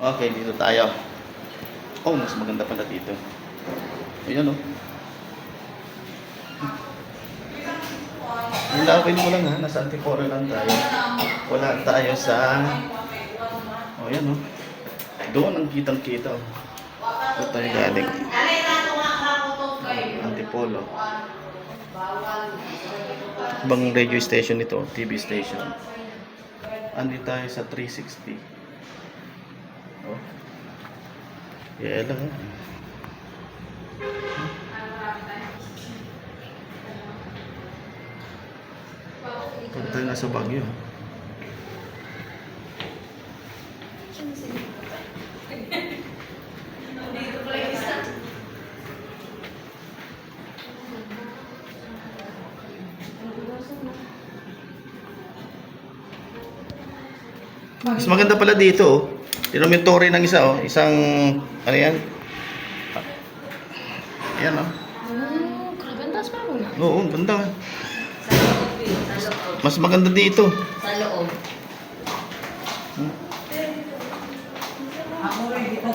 Okay, dito tayo. Oh, mas maganda pala dito. Ayan oh. Ilawin mo lang ha, nasa Antipolo lang tayo. Wala tayo sa... Oh, ayan oh. Doon ang kitang-kita oh. Doon tayo galing. Antipolo. Ibang radio station ito, TV station. Andi tayo sa 360. Oh. Yeah lang ha. Pag tayo nasa Baguio. Mas maganda pala dito oh. Tignan mo yung tore ng isa oh. Isang, ano yan? Ayan oh. Grabe, ang taas pa mo na. Oo, ganda. Sa loob. Mas maganda dito. Sa loob. Ako rin, dito